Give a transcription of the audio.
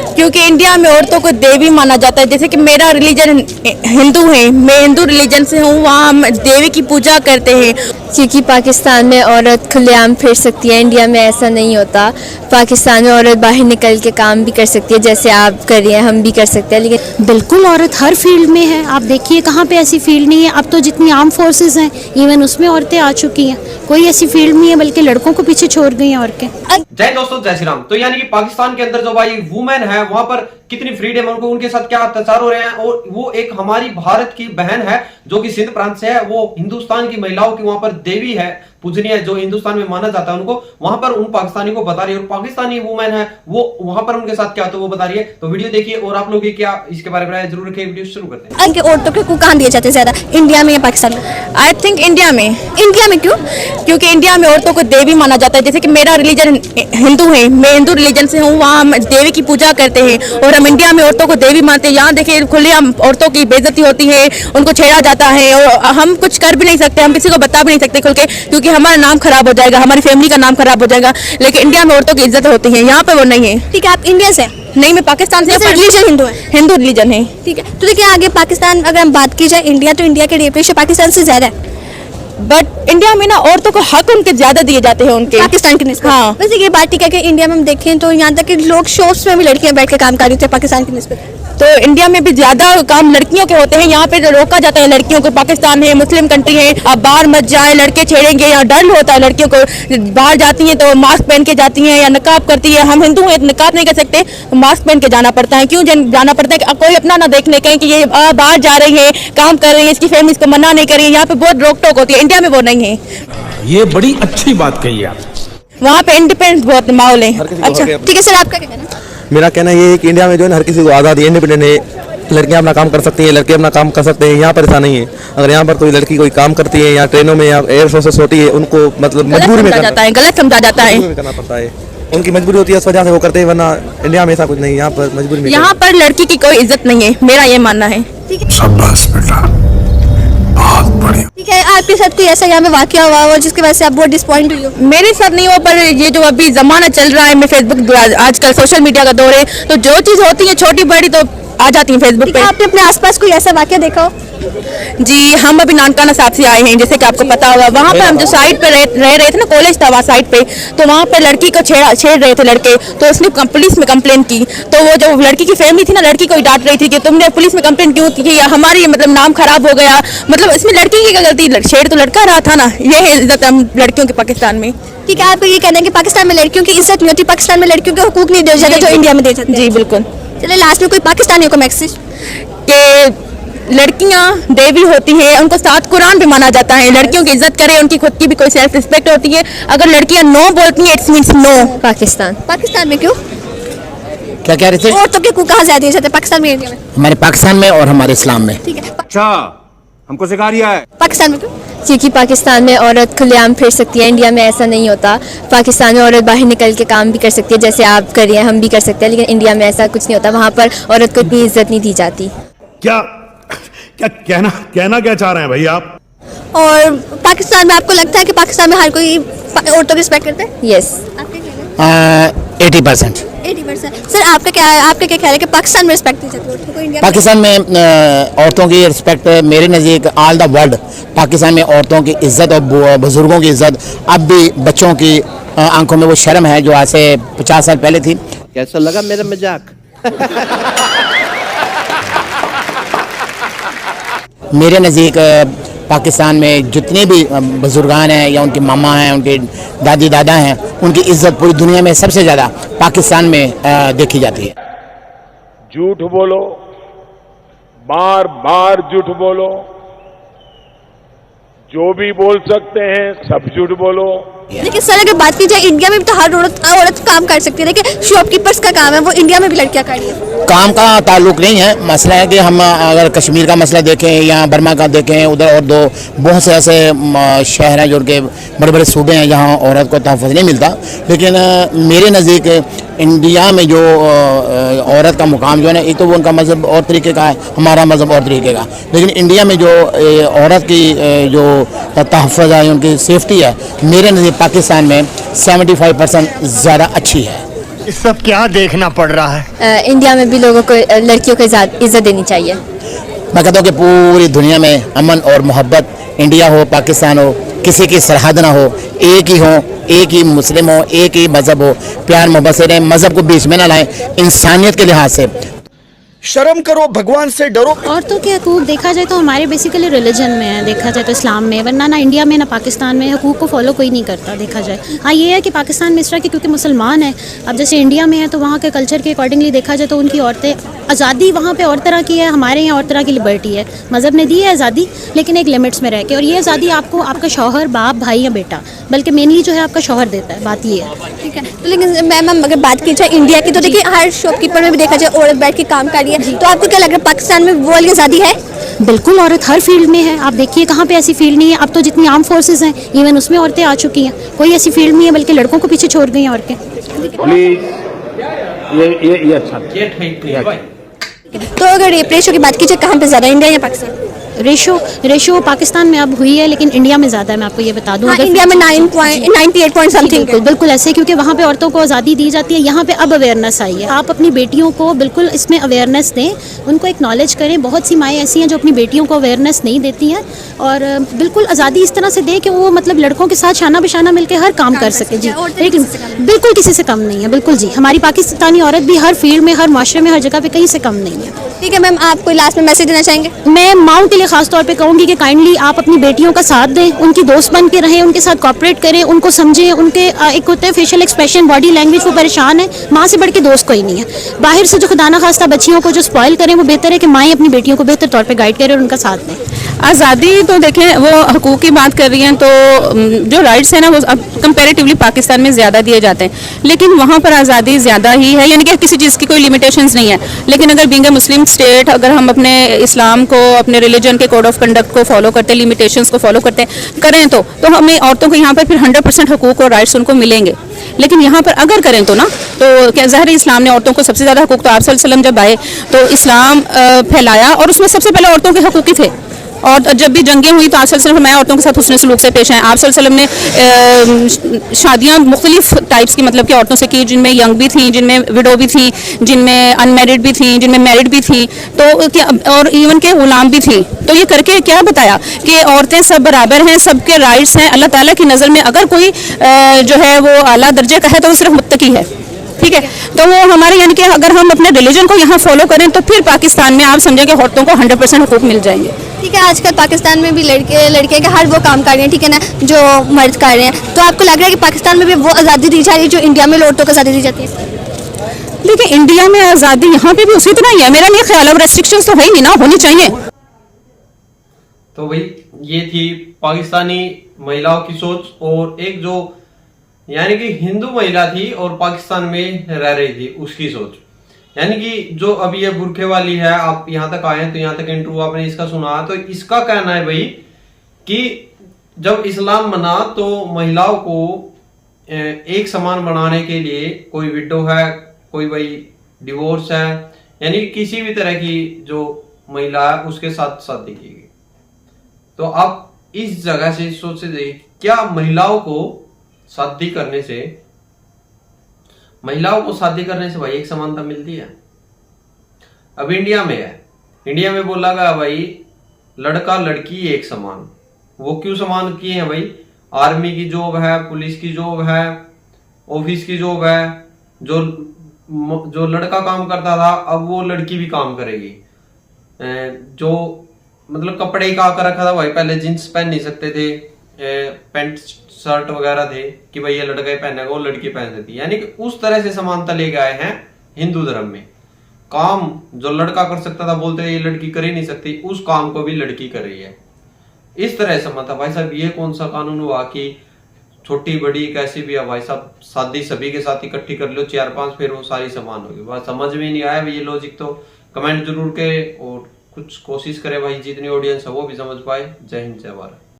क्योंकि इंडिया में औरतों को देवी माना जाता है। जैसे कि मेरा रिलीजन हिंदू है, मैं हिंदू रिलीजन से हूँ, वहाँ हम देवी की पूजा करते हैं। क्योंकि पाकिस्तान में औरत खुलेआम फिर सकती है, इंडिया में ऐसा नहीं होता। पाकिस्तान में औरत बाहर निकल के काम भी कर सकती है, जैसे आप कर रही हैं, हम भी कर सकते हैं। लेकिन बिल्कुल औरत हर फील्ड में है। आप देखिए कहाँ पे ऐसी फील्ड नहीं है। अब तो जितनी आर्म फोर्सेस हैं इवन उसमें औरतें आ चुकी हैं। कोई ऐसी फील्ड नहीं है, बल्कि लड़कों को पीछे छोड़ गई हैं औरतें। जय दोस्तों, जय श्री राम। तो यानी कि पाकिस्तान के अंदर जो भाई वुमेन है वहां पर कितनी फ्रीडम है, उनको उनके साथ क्या अत्याचार हो रहे हैं। और वो एक हमारी भारत की बहन है जो कि सिंध प्रांत से है, वो हिंदुस्तान की महिलाओं की वहां पर देवी है, पूजनीय है, जो हिंदुस्तान में माना जाता है उनको, वहां पर उन पाकिस्तानी को बता रही है। और पाकिस्तानी वुमेन है वो वहां पर उनके साथ क्या होता है वो बता रही है। तो वीडियो देखिए और आप लोग क्या इसके बारे में राय जरूर रखिए। वीडियो शुरू करते हैं। इनके औरतों को कहाँ दिए जाते हैं ज्यादा, इंडिया में या पाकिस्तान में? आई थिंक इंडिया में। इंडिया में क्यों? क्योंकि इंडिया में औरतों को देवी माना जाता है। जैसे कि मेरा रिलीजन हिंदू है, मैं हिंदू रिलीजन से हूँ, वहाँ हम देवी की पूजा करते हैं और हम इंडिया में औरतों को देवी मानते हैं। यहाँ देखिए खुलेआम औरतों की बेइज्जती होती है, उनको छेड़ा जाता है और हम कुछ कर भी नहीं सकते, हम किसी को बता भी नहीं सकते खुल के, क्योंकि हमारा नाम खराब हो जाएगा, हमारी फैमिली का नाम खराब हो जाएगा। लेकिन इंडिया में औरतों की इज्जत होती है, यहाँ पे वो नहीं है। ठीक है, आप इंडिया से? नहीं, मैं पाकिस्तान से। रिलीजन हिंदू है? हिंदू रिलीजन है। ठीक है, तो देखिए आगे पाकिस्तान, अगर हम बात की जाए इंडिया, तो इंडिया के रेप रेशियो पाकिस्तान से ज्यादा है। बट इंडिया में ना औरतों को हक उनके ज्यादा दिए जाते हैं उनके पाकिस्तान के निस्बत। हाँ। वैसे ये बात ठीक है कि इंडिया में हम देखें तो यहाँ तक कि लोग शॉप्स में भी लड़कियां बैठ के काम कर रही थी पाकिस्तान के निस्बत। तो इंडिया में भी ज्यादा काम लड़कियों के होते हैं, यहाँ पे रोका जाता है लड़कियों को। पाकिस्तान है, मुस्लिम कंट्री है, आप बाहर मत जाए, लड़के छेड़ेंगे, यहाँ डर होता है लड़कियों को। बाहर जाती हैं तो मास्क पहन के जाती हैं या नकाब करती है। हम हिंदू हैं, नकाब नहीं कर सकते, तो मास्क पहन के जाना पड़ता है। क्यों जाना पड़ता है कि कोई अपना ना देखने कहीं कि ये बाहर जा रही है, काम कर रही है, इसकी फैमिली इसको मना नहीं कर रही है। यहाँ पे बहुत रोक टोक होती है, इंडिया में वो नहीं है। ये बड़ी अच्छी बात कही आप। वहाँ पे इंडिपेंडेंट बहुत माहौल है। अच्छा ठीक है सर, आपका क्या कहना है? मेरा कहना ये है कि इंडिया में जो है हर किसी को आज़ादी, इंडिपेंडेंट है। लड़कियां अपना काम कर सकती हैं, लड़के अपना काम कर सकते हैं। यहाँ पर ऐसा नहीं है। अगर यहाँ पर कोई लड़की कोई काम करती है या ट्रेनों में या एयर फोर्सेस होती है, उनको मतलब मजबूरी में जाता है, गलत समझा जाता है, करना पड़ता है। उनकी मजबूरी होती है, इस वजह से वो करते हैं, वरना इंडिया में ऐसा कुछ नहीं। यहाँ पर मजबूरी में, यहाँ पर लड़की की कोई इज्जत नहीं है, मेरा ये मानना है। शाबाश बेटा, बहुत बढ़िया। ठीक है, आपके साथ कोई ऐसा यहाँ पे वाकया हुआ हो जिसकी वजह से आप बहुत डिसपॉइंट हुई हो? मेरे साथ नहीं हुआ, पर ये जो अभी जमाना चल रहा है, मैं फेसबुक, आजकल सोशल मीडिया का दौर है, तो जो चीज होती है छोटी बड़ी तो आ जाती है फेसबुक पे। आपने अपने आसपास कोई ऐसा वाकया देखा हो? जी, हम अभी नानकाना साहब से आए हैं, जैसे कि आपको पता होगा। वहाँ पे हम जो साइड पे रह रहे थे ना, कॉलेज था वहाँ साइड पे, तो वहाँ पे लड़की को छेड़ रहे थे लड़के, तो उसने पुलिस में कंप्लेन की। तो वो जो लड़की की फैमिली थी ना, लड़की को डांट रही थी कि तुमने पुलिस में कंप्लेन क्यों की, हमारी मतलब नाम खराब हो गया। मतलब इसमें लड़की की क्या गलती, छेड़ तो लड़का रहा था ना। ये है इज्जत हम लड़कियों के पाकिस्तान में। ठीक है, आपको ये कहना है कि पाकिस्तान में लड़कियों की इज्जत नहीं होती, पाकिस्तान में लड़कियों के हुकूक नहीं दिए जाते जो इंडिया में दे जाते हैं? जी बिल्कुल। चलिए लास्ट में कोई पाकिस्तानियों को मैसेज कि लड़कियां देवी होती हैं, उनको साथ कुरान भी माना जाता है, लड़कियों की इज्जत करें, उनकी खुद की भी कोई सेल्फ रिस्पेक्ट होती है। अगर लड़कियां नो बोलती हैं, इट्स मींस नो। पाकिस्तान में क्यों? क्या कह रहे थे? औरतों के हुकूक कहाँ ज्यादा दिए जाते हैं, पाकिस्तान में, इंडिया में? हमारे पाकिस्तान में और हमारे इस्लाम में। ठीक है, अच्छा, हमको सिखा रिया है। पाकिस्तान में क्यों? क्योंकि पाकिस्तान में औरत खुलेआम फिर सकती है, इंडिया में ऐसा नहीं होता। पाकिस्तान में औरत बाहर निकल के काम भी कर सकती है, जैसे आप कर रही हैं, हम भी कर सकते हैं। लेकिन इंडिया में ऐसा कुछ नहीं होता, वहाँ पर औरत को इतनी इज्जत नहीं दी जाती। क्या क्या कहना क्या चाह रहे हैं भाई आप? और पाकिस्तान में आपको लगता है कि पाकिस्तान में हर कोई औरतों की रिस्पेक्ट करता है? यस, 80%। 80%। सर आपका क्या ख्याल है कि पाकिस्तान में रिस्पेक्ट दी जाती है औरतों को, इंडिया में? पाकिस्तान में औरतों की रिस्पेक्ट मेरे नज़दीक ऑल द वर्ल्ड, पाकिस्तान में औरतों की इज्जत और बुजुर्गों की इज्जत अब भी बच्चों की आंखों में वो शर्म है जो आज से 50 साल पहले थी। कैसा लगा मेरा मजाक? मेरे नज़दीक पाकिस्तान में जितने भी बुजुर्गान हैं या उनके मामा हैं, उनके दादी दादा हैं, उनकी इज्जत पूरी दुनिया में सबसे ज़्यादा पाकिस्तान में देखी जाती है। झूठ बोलो, बार बार झूठ बोलो, जो भी बोल सकते हैं सब झूठ बोलो। लेकिन सर अगर बात की जाए इंडिया में भी तो हर औरत काम कर सकती है। देखिए शॉपकीपर्स का काम है, वो इंडिया में भी लड़कियां कर रही है। काम का ताल्लुक नहीं है, मसला है कि हम अगर कश्मीर का मसला देखें या बर्मा का देखें, उधर और दो बहुत से ऐसे शहर हैं जो उनके बड़े बड़े सूबे हैं जहाँ औरत को तहफ़्फ़ुज़ नहीं मिलता। लेकिन मेरे नज़दीक इंडिया में जो औरत का मुकाम जो है ना, एक तो वो उनका मज़हब और तरीके का है, हमारा मज़हब और तरीके का। लेकिन इंडिया में जो औरत की जो तहफ़्फ़ुज़ है, उनकी सेफ्टी है, मेरे नज़दीक पाकिस्तान में 75% ज़्यादा अच्छी है। ये सब क्या देखना पड़ रहा है? इंडिया में भी लोगों को लड़कियों को इज्जत देनी चाहिए। मैं कहता हूँ कि पूरी दुनिया में अमन और मोहब्बत, इंडिया हो पाकिस्तान हो, किसी की सरहद ना हो, एक ही हो, एक ही मुस्लिम हो, एक ही मज़हब हो, प्यार मोहब्बत से रहें, मज़हब को बीच में ना लाएं, इंसानियत के लिहाज से। शर्म करो, भगवान से डरो। औरतों के हकूक़ देखा जाए तो हमारे बेसिकली रिलीजन में है, देखा जाए तो इस्लाम में, वरना ना इंडिया में ना पाकिस्तान में हकूक़ को फॉलो कोई नहीं करता देखा जाए। हाँ ये है कि पाकिस्तान में इस तरह के क्योंकि मुसलमान है, अब जैसे इंडिया में है तो वहाँ के कल्चर के अकॉर्डिंगली देखा जाए तो उनकी औरतें आज़ादी वहाँ पे और तरह की है, हमारे यहाँ और तरह की लिबर्टी है। मज़हब ने दी है आज़ादी लेकिन एक लिमिट्स में रह के, और ये आज़ादी आपको आपका शौहर, बाप, भाई या बेटा, बल्कि मेनली जो है आपका शौहर देता है, बात ये है। ठीक है, तो लेकिन मैम अगर बात की जाए इंडिया की तो देखिए हर शॉपकीपर में भी देखा जाए औरत बैठ के काम कर रही है, तो आपको क्या लग रहा है पाकिस्तान में वो वाली आज़ादी है? बिल्कुल, औरत हर फील्ड में है। आप देखिए कहाँ पे ऐसी फील्ड नहीं है। अब तो जितनी आर्म फोर्सेस हैं इवन उसमें औरतें आ चुकी हैं, कोई ऐसी फील्ड नहीं है बल्कि लड़कों को पीछे छोड़ गई हैं औरतें। ये अच्छा ये ठीक नहीं है भाई। तो अगर रेप रेशो की बात की जाए कहाँ पे ज़्यादा, इंडिया या पाकिस्तान? रेशो पाकिस्तान में अब हुई है लेकिन इंडिया में ज़्यादा है, मैं आपको ये बता दूं। हाँ, इंडिया में 98 पॉइंट समथिंग। बिल्कुल ऐसे, क्योंकि वहाँ पे औरतों को आज़ादी दी जाती है, यहाँ पे अब अवेयरनेस आई है। आप अपनी बेटियों को बिल्कुल इसमें अवेयरनेस दें, उनको एक्नॉलेज करें। बहुत सी माएँ ऐसी हैं जो अपनी बेटियों को अवेयरनेस नहीं देती हैं, और बिल्कुल आज़ादी इस तरह से दें कि वो मतलब लड़कों के साथ शाना बिशाना मिलकर हर काम कर सके। जी लेकिन बिल्कुल किसी से कम नहीं है, बिल्कुल जी। हमारी पाकिस्तानी औरत भी हर फील्ड में, हर माशरे में, हर जगह पे कहीं से कम नहीं है। ठीक है मैम, आप कोई लास्ट में मैसेज देना चाहेंगे? मैं माओं के लिए खास तौर पे कहूँगी कि काइंडली आप अपनी बेटियों का साथ दें, उनकी दोस्त बन के रहें, उनके साथ कोऑपरेट करें, उनको समझें। उनके एक होते हैं फेशियल एक्सप्रेशन, बॉडी लैंग्वेज, वो परेशान है। माँ से बढ़ के दोस्त कोई नहीं है। बाहर से जो खुदा ना खास्ता बच्चियों को जो स्पॉइल करें, वो बेहतर है कि माएँ अपनी बेटियों को बेहतर तौर पर गाइड करें और उनका साथ दें। आज़ादी तो देखें, वो हकूक़ की बात कर रही हैं, तो जो राइट्स हैं ना वो कंपैरेटिवली पाकिस्तान में ज़्यादा दिए जाते हैं, लेकिन वहाँ पर आज़ादी ज़्यादा ही है, यानी कि किसी चीज़ की कोई लिमिटेशंस नहीं है। लेकिन अगर बीइंग अ मुस्लिम स्टेट, अगर हम अपने इस्लाम को, अपने रिलीजन के कोड ऑफ कंडक्ट को फॉलो करते, लिमिटेशंस को फॉलो करते करें तो हमें औरतों को यहाँ पर फिर 100% हकूक़ और राइट्स उनको मिलेंगे। लेकिन यहाँ पर अगर करें तो ना, तो क्या ज़ाहिर है इस्लाम ने औरतों को सबसे ज़्यादा हकूक़, तो आप सल्लल्लाहु अलैहि वसल्लम जब आए तो इस्लाम फैलाया और उसमें सबसे पहले औरतों के हकूक़ ही थे। और जब भी जंगें हुई तो आप सल्लल्लाहु अलैहि वसल्लम औरतों के साथ हुस्न सलूक से पेश आए। आप सल्लल्लाहु अलैहि वसल्लम ने शादियाँ मुख्तलिफ टाइप्स की मतलब कि औरतों से की, जिनमें यंग भी थी, जिनमें विडो भी थी, जिनमें अनमेरिड भी थी, जिनमें मैरिड भी थी, तो क्या और इवन के गुलाम भी थी। तो ये करके क्या बताया कि औरतें सब बराबर हैं, सबके राइट्स हैं। अल्लाह ताला की नज़र में अगर कोई जो है वो आला दर्जे का है तो वो सिर्फ मुत्तकी है। ठीक है, तो वो हमारे यानी कि अगर हम अपने रिलीजन को यहाँ फॉलो करें तो फिर पाकिस्तान में आप समझें कि औरतों को 100% हकूक़ मिल जाएंगे। ठीक है, आजकल पाकिस्तान में भी लड़के का हर वो काम कर रहे हैं, ठीक है ना, जो मर्द कर रहे हैं। तो आपको लग रहा है कि पाकिस्तान में भी वो आज़ादी दी जा रही है जो इंडिया में औरतों को आज़ादी दी जाती है? देखिए, इंडिया में आज़ादी यहाँ पे भी उसी तरह ही है, मेरा नहीं ख्याल है। रेस्ट्रिक्शंस तो है ही नहीं ना, होनी चाहिए। तो भाई ये थी पाकिस्तानी महिलाओं की सोच, और एक जो यानी कि हिंदू महिला थी और पाकिस्तान में रह रही थी उसकी सोच। यानी कि जो अभी ये बुरखे वाली है, आप यहाँ तक आए हैं तो यहाँ तक इंटरव्यू आपने इसका सुना, तो इसका कहना है भाई कि जब इस्लाम बना तो महिलाओं को एक समान बनाने के लिए, कोई विडो है, कोई भाई डिवोर्स है, यानी किसी भी तरह की जो महिला है उसके साथ शादी की गई। तो आप इस जगह से सोच से देखिए, क्या महिलाओं को शादी करने से भाई एक समानता मिलती है? अब इंडिया में है, इंडिया में बोला गया भाई लड़का लड़की एक समान। वो क्यों समान किए हैं भाई? आर्मी की जॉब है, पुलिस की जॉब है, ऑफिस की जॉब है, जो लड़का काम करता था अब वो लड़की भी काम करेगी। जो मतलब कपड़े का कर रखा था भाई, पहले जींस पहन नहीं सकते थे, पैंट शर्ट वगैरह थे कि भाई ये लड़का ही पहनेगा, वो लड़की पहन सकती है। यानी कि उस तरह से समानता ले गए हैं हिंदू धर्म में। काम जो लड़का कर सकता था, बोलते ये लड़की कर ही नहीं सकती, उस काम को भी लड़की कर रही है। इस तरह से मतलब भाई साहब ये कौन सा कानून हुआ कि छोटी बड़ी कैसी भी है भाई साहब, शादी सभी के साथ इकट्ठी कर लो 4-5, फिर वो सारी समान होगी। बात समझ में नहीं आया भाई ये लॉजिक, तो कमेंट जरूर के और कुछ कोशिश करे भाई जितनी ऑडियंस है वो भी समझ पाए। जय हिंद, जय भारत।